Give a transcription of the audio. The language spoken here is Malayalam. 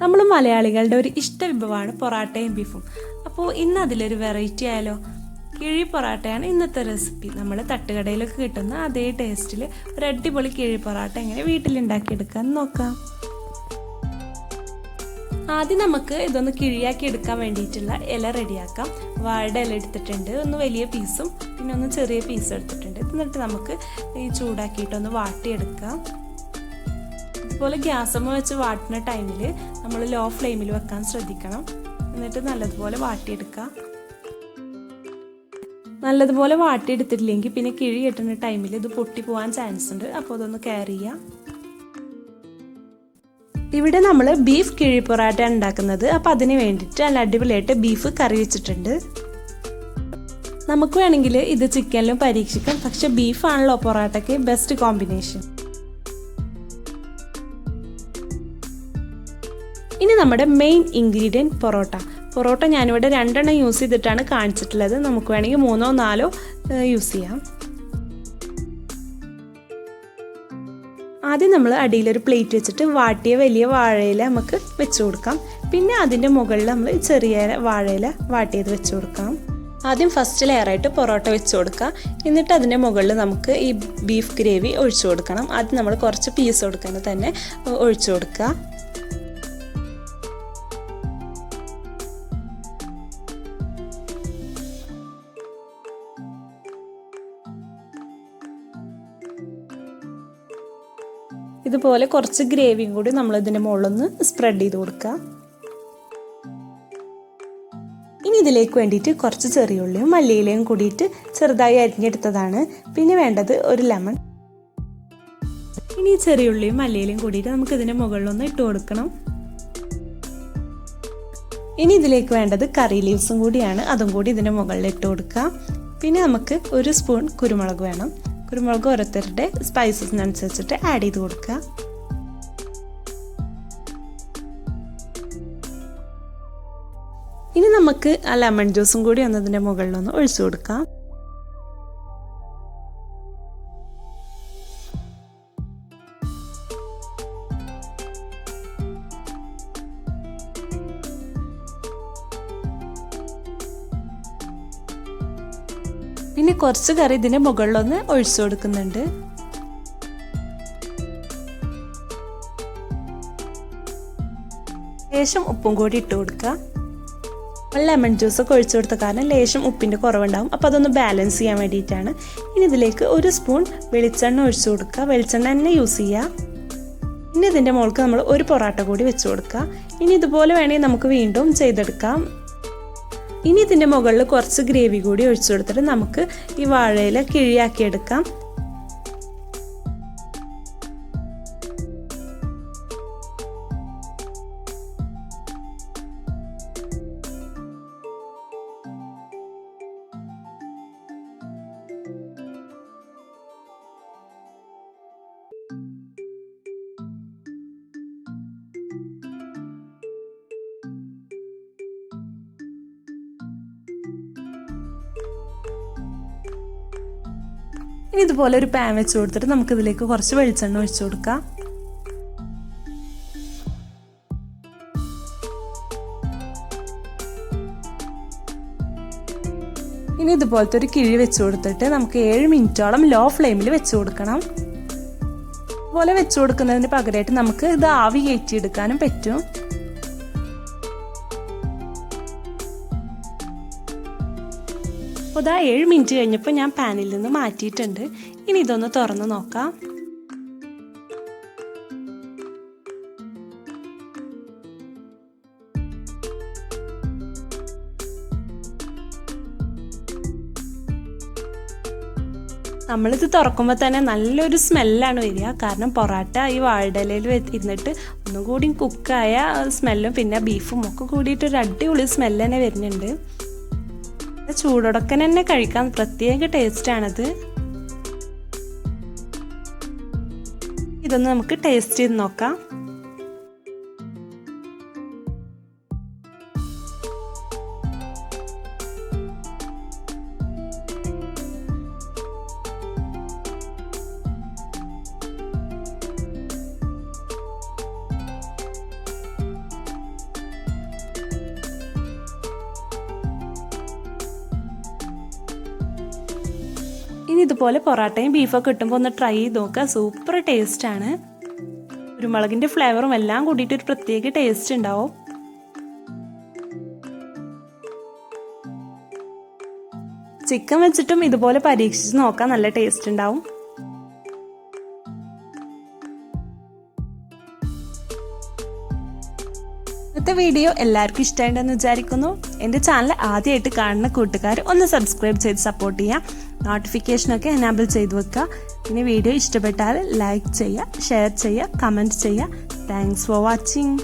നമ്മൾ മലയാളികളുടെ ഒരു ഇഷ്ട വിഭവമാണ് പൊറാട്ടയും ബീഫും. അപ്പോൾ ഇന്ന് അതിലൊരു വെറൈറ്റി ആയാലോ. കിഴി പൊറാട്ടയാണ് ഇന്നത്തെ റെസിപ്പി. നമ്മൾ തട്ടുകടയിലൊക്കെ കിട്ടുന്ന അതേ ടേസ്റ്റിൽ ഒരു അടിപൊളി കിഴി പൊറാട്ട എങ്ങനെ വീട്ടിലുണ്ടാക്കിയെടുക്കാമെന്ന് നോക്കാം. ആദ്യം നമുക്ക് ഇതൊന്ന് കിഴിയാക്കി എടുക്കാൻ വേണ്ടിയിട്ടുള്ള ഇല റെഡിയാക്കാം. വാഴയുടെ ഇല എടുത്തിട്ടുണ്ട്, ഒന്ന് വലിയ പീസും പിന്നെ ഒന്ന് ചെറിയ പീസും എടുത്തിട്ടുണ്ട്. എന്നിട്ട് നമുക്ക് ഈ ചൂടാക്കിയിട്ടൊന്ന് വാട്ടിയെടുക്കാം. ഇതുപോലെ ഗ്യാസമ്മ വെച്ച് വാട്ടുന്ന ടൈമിൽ നമ്മൾ ലോ ഫ്ലെയിമിൽ വെക്കാൻ ശ്രദ്ധിക്കണം. എന്നിട്ട് നല്ലതുപോലെ വാട്ടിയെടുക്കാം. നല്ലതുപോലെ വാട്ടിയെടുത്തിട്ടില്ലെങ്കിൽ പിന്നെ കിഴി കെട്ടുന്ന ടൈമിൽ ഇത് പൊട്ടി പോകാൻ ചാൻസ് ഉണ്ട്. അപ്പോൾ അതൊന്ന് കെയർ ചെയ്യാം. ഇവിടെ നമ്മൾ ബീഫ് കിഴി പൊറാട്ട ഉണ്ടാക്കുന്നത്. അപ്പോൾ അതിന് വേണ്ടിയിട്ട് നല്ല അടിപൊളിയായിട്ട് ബീഫ് കറി വെച്ചിട്ടുണ്ട്. നമുക്ക് വേണമെങ്കിൽ ഇത് ചിക്കനിലും പരീക്ഷിക്കാം, പക്ഷെ ബീഫാണല്ലോ പൊറാട്ടയ്ക്ക് ബെസ്റ്റ് കോമ്പിനേഷൻ. ഇനി നമ്മുടെ മെയിൻ ഇൻഗ്രീഡിയൻറ്റ് പൊറോട്ട ഞാനിവിടെ 2 എണ്ണം യൂസ് ചെയ്തിട്ടാണ് കാണിച്ചിട്ടുള്ളത്. നമുക്ക് വേണമെങ്കിൽ 3 or 4 യൂസ് ചെയ്യാം. ആദ്യം നമ്മൾ അടിയിലൊരു പ്ലേറ്റ് വെച്ചിട്ട് വാട്ടിയ വലിയ വാഴയില നമുക്ക് വെച്ച് കൊടുക്കാം. പിന്നെ അതിൻ്റെ മുകളിൽ നമ്മൾ ചെറിയ വാഴയില വാട്ടിയത് വെച്ച് കൊടുക്കാം. ആദ്യം ഫസ്റ്റ് ലെയറായിട്ട് പൊറോട്ട വെച്ച് കൊടുക്കുക. എന്നിട്ട് അതിൻ്റെ മുകളിൽ നമുക്ക് ഈ ബീഫ് ഗ്രേവി ഒഴിച്ചു കൊടുക്കണം. ആദ്യം നമ്മൾ കുറച്ച് പീസ് കൊടുക്കുന്നത് തന്നെ ഒഴിച്ചു കൊടുക്കുക. ഇതുപോലെ കുറച്ച് ഗ്രേവിയും കൂടി നമ്മൾ ഇതിൻ്റെ മുകളിലൊന്ന് സ്പ്രെഡ് ചെയ്ത് കൊടുക്കുക. ഇനി ഇതിലേക്ക് വേണ്ടിയിട്ട് കുറച്ച് ചെറിയ ഉള്ളിയും മല്ലിയിലയും കൂടിയിട്ട് ചെറുതായി അരിഞ്ഞെടുത്തതാണ്. പിന്നെ വേണ്ടത് ഒരു ലെമൺ. ഇനി ചെറിയ ഉള്ളിയും മല്ലിയിലയും കൂടിയിട്ട് നമുക്ക് ഇതിൻ്റെ മുകളിലൊന്ന് ഇട്ട് കൊടുക്കണം. ഇനി ഇതിലേക്ക് വേണ്ടത് കറി ലീവ്സും കൂടിയാണ്. അതും കൂടി ഇതിൻ്റെ മുകളിൽ ഇട്ട് കൊടുക്കുക. പിന്നെ നമുക്ക് 1 സ്പൂൺ കുരുമുളക് വേണം. കുരുമുളക് ഓരോരുത്തരുടെ സ്പൈസസിനനുസരിച്ചിട്ട് ആഡ് ചെയ്ത് കൊടുക്കുക. ഇനി നമുക്ക് ആ ലെമൺ ജ്യൂസും കൂടി ഒന്നതിൻ്റെ മുകളിലൊന്ന് ഒഴിച്ചു കൊടുക്കാം. പിന്നെ കുറച്ച് കറി ഇതിൻ്റെ മുകളിലൊന്ന് ഒഴിച്ചു കൊടുക്കുന്നുണ്ട്. ലേശം ഉപ്പും കൂടി ഇട്ട് കൊടുക്കുക. ലെമൺ ജ്യൂസൊക്കെ ഒഴിച്ചു കൊടുത്ത കാരണം ലേശം ഉപ്പിൻ്റെ കുറവുണ്ടാകും. അപ്പോൾ അതൊന്ന് ബാലൻസ് ചെയ്യാൻ വേണ്ടിയിട്ടാണ്. ഇനി ഇതിലേക്ക് 1 സ്പൂൺ വെളിച്ചെണ്ണ ഒഴിച്ചു കൊടുക്കുക. വെളിച്ചെണ്ണ തന്നെ യൂസ് ചെയ്യുക. പിന്നെ ഇതിൻ്റെ മുകൾക്ക് നമ്മൾ ഒരു പൊറോട്ട കൂടി വെച്ച് കൊടുക്കുക. ഇനി ഇതുപോലെ വേണമെങ്കിൽ നമുക്ക് വീണ്ടും ചെയ്തെടുക്കാം. ഇനി ഇതിൻ്റെ മുകളിൽ കുറച്ച് ഗ്രേവി കൂടി ഒഴിച്ചു കൊടുത്തിട്ട് നമുക്ക് ഈ വാഴയില കിഴിയാക്കിയെടുക്കാം. ഇനി ഇതുപോലെ ഒരു പാൻ വെച്ച് കൊടുത്തിട്ട് നമുക്കിതിലേക്ക് കുറച്ച് വെളിച്ചെണ്ണ ഒഴിച്ചു കൊടുക്കാം. ഇനി ഇതുപോലത്തെ ഒരു കിഴി വെച്ച് കൊടുത്തിട്ട് നമുക്ക് 7 മിനിറ്റോളം ലോ ഫ്ലെയിമിൽ വെച്ച് കൊടുക്കണം. ഇതുപോലെ വെച്ച് കൊടുക്കുന്നതിന് പകരമായിട്ട് നമുക്ക് ഇത് ആവി കയറ്റിയെടുക്കാനും പറ്റും. അപ്പോൾ 7 മിനിറ്റ് കഴിഞ്ഞപ്പോൾ ഞാൻ പാനിൽ നിന്ന് മാറ്റിയിട്ടുണ്ട്. ഇനി ഇതൊന്ന് തുറന്ന് നോക്കാം. നമ്മളിത് തുറക്കുമ്പോൾ തന്നെ നല്ലൊരു സ്മെല്ലാണ് വരിക. കാരണം പൊറാട്ട ഈ വാഴയിലയിൽ ഇരുന്നിട്ട് ഒന്നും കൂടി കുക്കായ സ്മെല്ലും പിന്നെ ബീഫും ഒക്കെ കൂടിയിട്ട് ഒരു അടിപൊളി സ്മെല്ല് തന്നെ വരുന്നുണ്ട്. ചൂടോടൊക്കെ തന്നെ കഴിക്കാൻ പ്രത്യേക ടേസ്റ്റാണത്. ഇതൊന്ന് നമുക്ക് ടേസ്റ്റ് ചെയ്ത് നോക്കാം. ഇനി ഇതുപോലെ പൊറാട്ടയും ബീഫൊക്കെ കിട്ടുമ്പോൾ ഒന്ന് ട്രൈ ചെയ്ത് നോക്കുക. സൂപ്പർ ടേസ്റ്റാണ്. കുരുമുളകിൻ്റെ ഫ്ലേവറും എല്ലാം കൂടിയിട്ട് ഒരു പ്രത്യേക ടേസ്റ്റ് ഉണ്ടാവും. ചിക്കൻ വെച്ചിട്ടും ഇതുപോലെ പരീക്ഷിച്ച് നോക്കാൻ നല്ല ടേസ്റ്റ് ഉണ്ടാവും. ഇന്നത്തെ വീഡിയോ എല്ലാവർക്കും ഇഷ്ടമായിട്ടുണ്ടെന്ന് വിചാരിക്കുന്നു. എൻ്റെ ചാനൽ ആദ്യമായിട്ട് കാണുന്ന കൂട്ടുകാർ ഒന്ന് സബ്സ്ക്രൈബ് ചെയ്ത് സപ്പോർട്ട് ചെയ്യുക. നോട്ടിഫിക്കേഷനൊക്കെ എനാബിൾ ചെയ്ത് വെക്കുക. പിന്നെ വീഡിയോ ഇഷ്ടപ്പെട്ടാൽ ലൈക്ക് ചെയ്യുക, ഷെയർ ചെയ്യുക, കമൻറ്റ് ചെയ്യുക. Thanks for watching.